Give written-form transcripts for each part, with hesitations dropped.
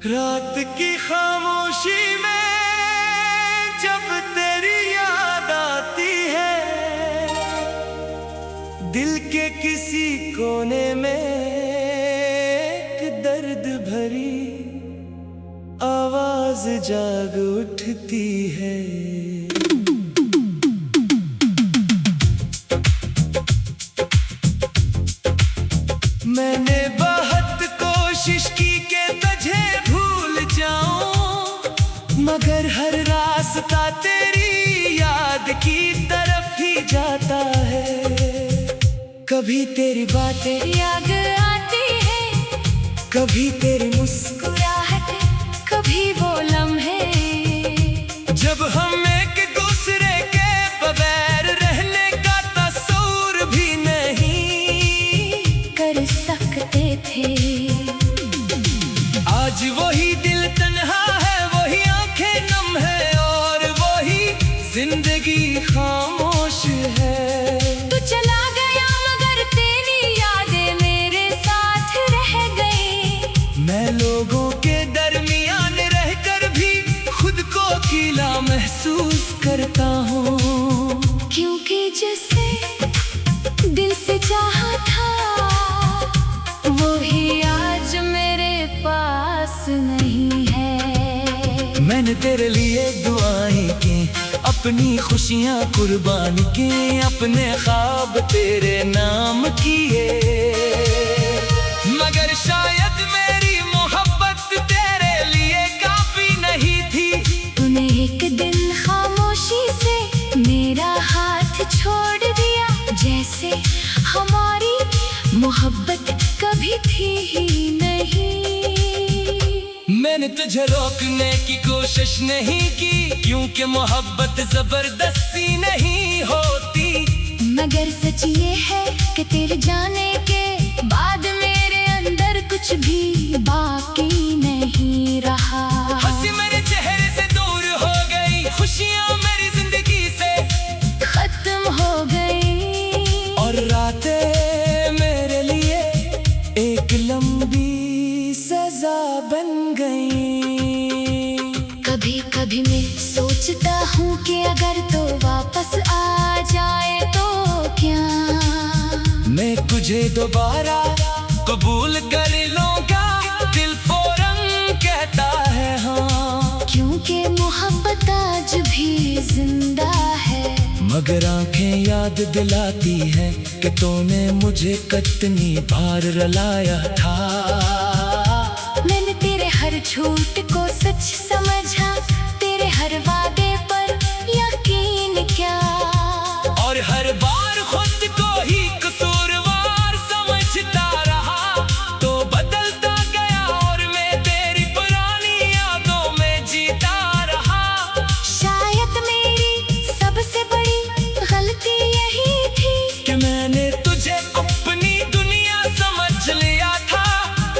रात की खामोशी में जब तेरी याद आती है, दिल के किसी कोने में एक दर्द भरी आवाज जाग उठती है। मैंने बहुत कोशिश की कि तुझे भूल जाऊं, मगर हर रास्ता तेरी याद की तरफ ही जाता है। कभी तेरी बातें याद आती है, कभी तेरी मुस्कुराहट, कभी वो लम्हे जब हम एक दूसरे के बगैर रहने का तस्वीर भी नहीं कर सकते थे। आज वही दिल तन्हा है, वही आंखें नम है और वही जिंदगी खामोश है। तू चला गया मगर तेरी यादें मेरे साथ रह गई। मैं लोगों के दरमियान रहकर भी खुद को अकेला महसूस करता हूँ, क्योंकि जिसे दिल से चाहा था वो ही आज मेरे पास नहीं है। मैंने तेरे लिए दुआएं की, अपनी खुशियाँ कुर्बान की, अपने ख्वाब तेरे नाम किए, मगर शायद मेरी मोहब्बत तेरे लिए काफी नहीं थी। तूने एक दिन खामोशी से मेरा हाथ छोड़ दिया, जैसे हमारी मोहब्बत कभी थी ही नहीं। मैंने तुझे रोकने की कोशिश नहीं की, क्योंकि मोहब्बत जबरदस्ती नहीं होती। मगर सच ये है कि तेरे जाने के बाद मेरे अंदर कुछ भी बाकी नहीं रहा। हंसी मेरे चेहरे से दूर हो गई, खुशियाँ मेरी जिंदगी से खत्म हो गई, और रातें मेरे लिए एक लंबी सजा बन गई। कभी कभी मैं सोचता हूँ कि अगर तो वापस आ जाए तो क्या मैं तुझे दोबारा कबूल कर लूँगा, दिल फौरन कहता है हाँ, क्योंकि मोहब्बत आज भी जिंदा है। मगर आंखें याद दिलाती है कि तूने मुझे कितनी बार रुलाया था। मैंने तेरे हर झूठ को सच समझा, तेरे हर वादे पर यकीन क्या, और हर बार खुद को ही कसूरवार समझता रहा, तो बदलता गया और मैं तेरी पुरानी यादों में जीता रहा। शायद मेरी सबसे बड़ी गलती यही थी कि मैंने तुझे अपनी दुनिया समझ लिया था,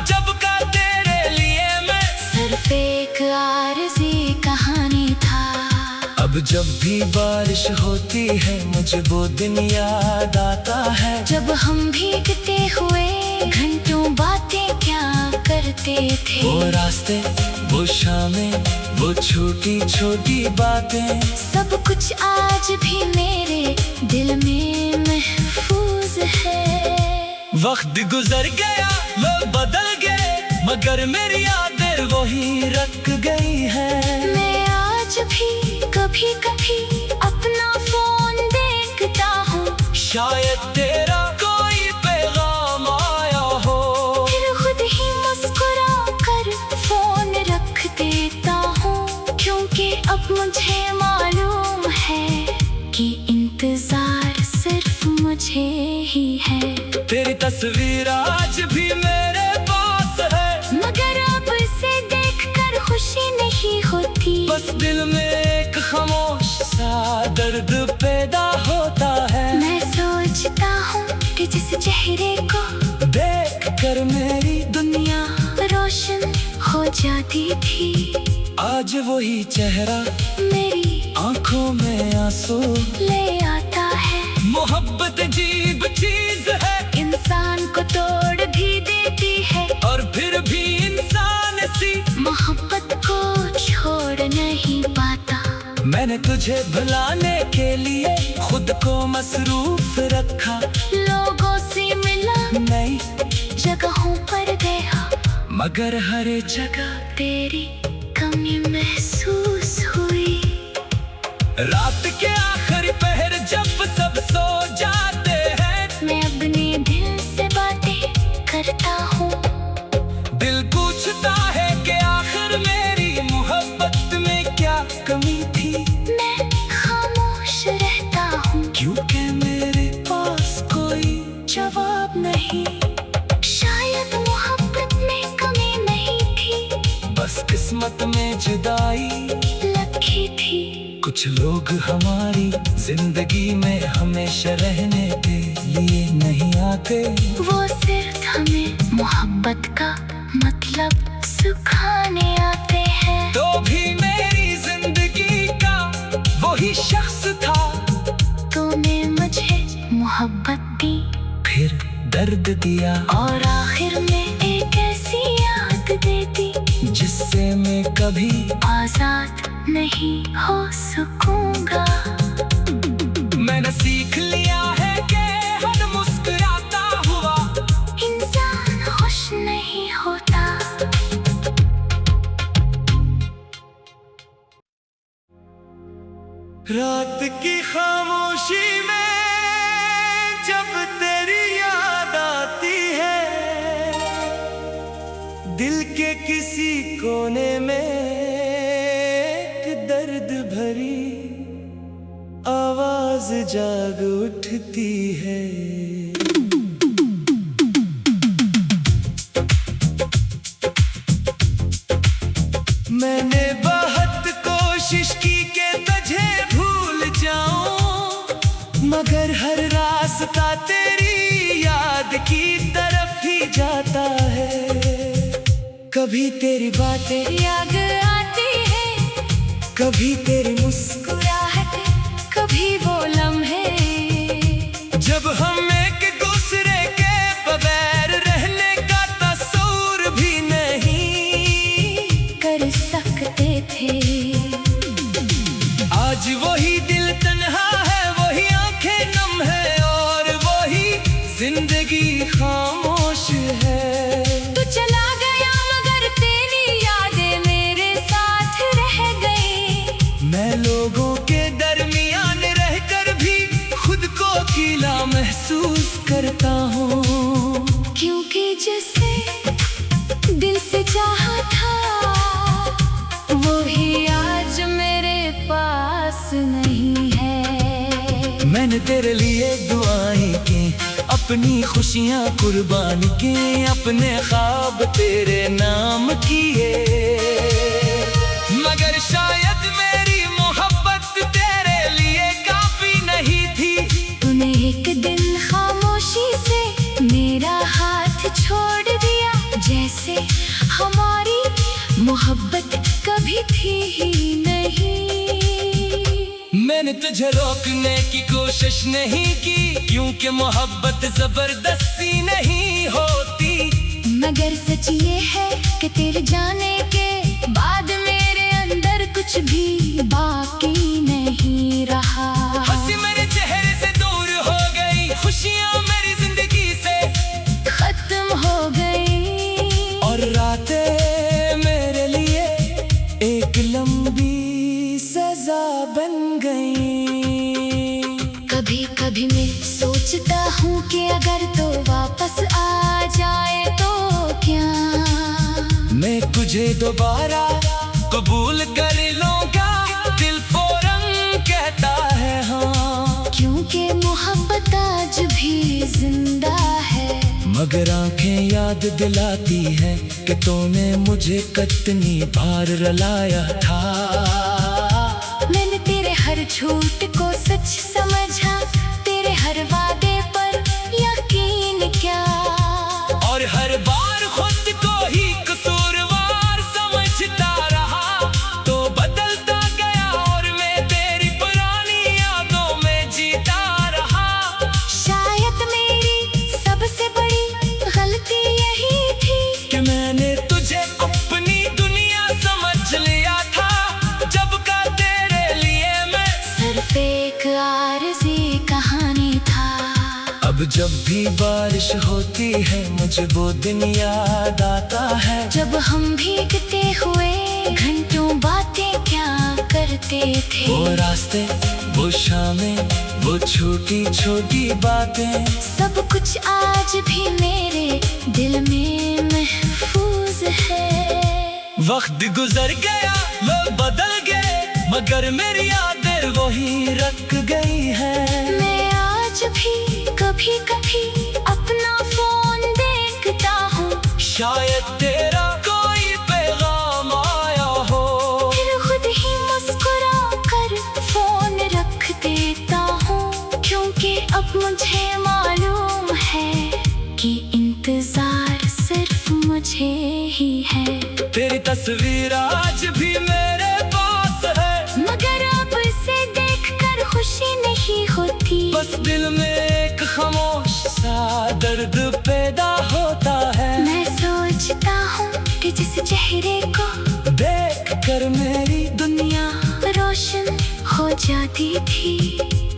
जब का तेरे लिए मैं सिर्फ एक आरज़ी कहानी था। अब जब भी बारिश होती है मुझे वो दिन याद आता है, जब हम भीगते हुए घंटों बातें क्या करते थे। वो रास्ते, वो शामें, वो छोटी छोटी बातें, सब कुछ आज भी मेरे दिल में महफूज है। वक्त गुजर गया, लोग बदल गए, मगर मेरी यादें वही रख गई है। मैं आज भी कभी कभी अपना फोन देखता हूँ, शायद तेरा कोई पैगाम आया हो, फिर खुद ही मुस्कुरा कर फोन रख देता हूँ, क्योंकि अब मुझे मालूम है कि इंतजार सिर्फ मुझे ही है। तेरी तस्वीर आज भी मेरे पास है, मगर अब इसे देखकर खुशी नहीं होती, बस दिल में एक खामोश सा दर्द पैदा होता है। मैं सोचता हूँ कि जिस चेहरे को देख कर मेरी दुनिया रोशन हो जाती थी, आज वही चेहरा मेरी आंखों में आंसू ले आता है। मोहब्बत अजीब चीज है, इंसान को तोड़ भी देती है, और फिर भी इंसान सी मैंने तुझे भुलाने के लिए खुद को मसरूफ रखा, लोगों से मिला, नई जगहों पर गया, मगर हर जगह तेरी कमी महसूस हुई। रात के आखिरी पहर जब सब सो जाते हैं, मैं अपने दिल से बातें करता हूँ। दिल पूछता है कि आखिर मेरी मोहब्बत में क्या कमी थी। मैं खामोश रहता हूँ, क्योंकि मेरे पास कोई जवाब नहीं। शायद मोहब्बत में कमी नहीं थी, बस किस्मत में जुदाई लगी थी। कुछ लोग हमारी जिंदगी में हमेशा रहने के लिए नहीं आते, वो सिर्फ हमें मोहब्बत का मतलब सिखाने आते हैं। तो भी मेरी जिंदगी का वही शख्स था, तूने मुझे मोहब्बत दी, फिर दर्द दिया, और आखिर में एक ऐसी याद दे दी जिससे मैं कभी आजाद नहीं हो सकूंगा। मैंने सीख लिया है कि हर मुस्कुराता हुआ इंसान खुश नहीं होता। रात की खामोशी में जब तेरी याद आती है, दिल के किसी कोने में एक दर्द भरी आवाज जाग उठती है। मैंने बहुत कोशिश की कि तुझे भूल जाऊं, मगर हर रास्ता तेरी याद की तरफ ही जाता है। कभी तेरी बातें याद आती है, कभी तेरी मुस्कुराहट, कभी वो लम्हे जब हम एक दूसरे के बगैर रहने का तस्वीर भी नहीं कर सकते थे। आज वही दिल तन्हा है, वही आंखें नम है, और वही जिंदगी खामोश है। तू चला गया मगर तेरी यादें मेरे साथ रह गई। मैं लोगों के दरमियान रहकर भी खुद को अकेला महसूस करता हूँ, क्योंकि जिसे दिल से चाहा था वो ही आज मेरे पास नहीं है। मैंने तेरे लिए दुआएं की, अपनी खुशियाँ कुर्बान की, अपने ख्वाब तेरे नाम किए, मगर शायद मेरी मोहब्बत तेरे लिए काफी नहीं थी। तूने एक दिन खामोशी से मेरा हाथ छोड़ दिया, जैसे हमारी मोहब्बत कभी थी ही नहीं। मैंने तुझे रोकने की कोशिश नहीं की, क्योंकि मोहब्बत जबरदस्ती नहीं होती, मगर सच ये है कि तेरे जाने के बाद मेरे अंदर कुछ भी बाकी नहीं रहा। हंसी मेरे चेहरे से दूर हो गई, खुशियाँ मेरी जिंदगी से खत्म हो गई, और रातें मेरे लिए एक लंबी सजा बन गई। कभी कभी मैं सोचता हूँ कि अगर तो वापस आ जाए तो क्या मैं तुझे दोबारा कबूल कर लूँगा, दिल फौरन कहता है हाँ, क्योंकि मोहब्बत आज भी जिंदा है। मगर आंखें याद दिलाती है कि तूने मुझे कितनी बार रुलाया था। मैंने तेरे हर झूठ को सच समझा, तेरे हर वादे पर यकीन क्या, और हर बार खुद को ही कसूरवार समझता रहा, तो बदलता गया और मैं तेरी पुरानी यादों में जीता रहा। शायद मेरी सबसे बड़ी गलती यही थी कि मैंने तुझे अपनी दुनिया समझ लिया था, जब का तेरे लिए जब भी बारिश होती है मुझे वो दिन याद आता है, जब हम भीगते हुए घंटों बातें क्या करते थे। वो रास्ते, वो शामें, वो छोटी छोटी बातें, सब कुछ आज भी मेरे दिल में महफूज है। वक्त गुजर गया, लोग बदल गए, मगर मेरी यादें वही रख गई है। मैं आज भी कभी कभी अपना फोन देखता हूँ, शायद तेरा कोई पैगाम आया हो। फिर खुद ही मुस्कुरा कर फोन रख देता हूँ, क्योंकि अब मुझे मालूम है कि इंतजार सिर्फ मुझे ही है। तेरी तस्वीर आज भी मेरे पास है, मगर अब इसे देखकर खुशी नहीं होती। बस दिल में एक खामोश सा दर्द पैदा होता है। मैं सोचता हूँ कि जिस चेहरे को देख कर मेरी दुनिया रोशन हो जाती थी,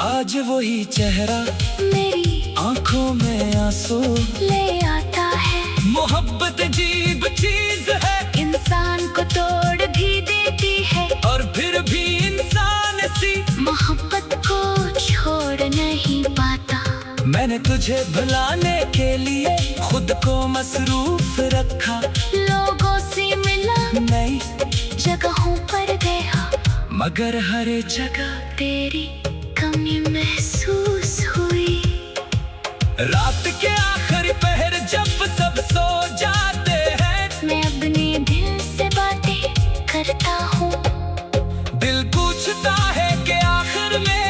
आज वही चेहरा मेरी आंखों में आंसू ले आता है। मोहब्बत अजीब चीज है, इंसान को तोड़ भी देती है, और फिर भी इंसान सी मोहब्बत को छोड़ नहीं पाता। मैंने तुझे भुलाने के लिए खुद को मसरूफ रखा, लोगों से मिला, नई जगहों पर गया, मगर हर जगह तेरी कमी महसूस हुई। रात के आखिरी पहर जब सब सो जाते हैं, मैं अपने दिल से बातें करता हूँ, दिल पूछता है कि आखिर में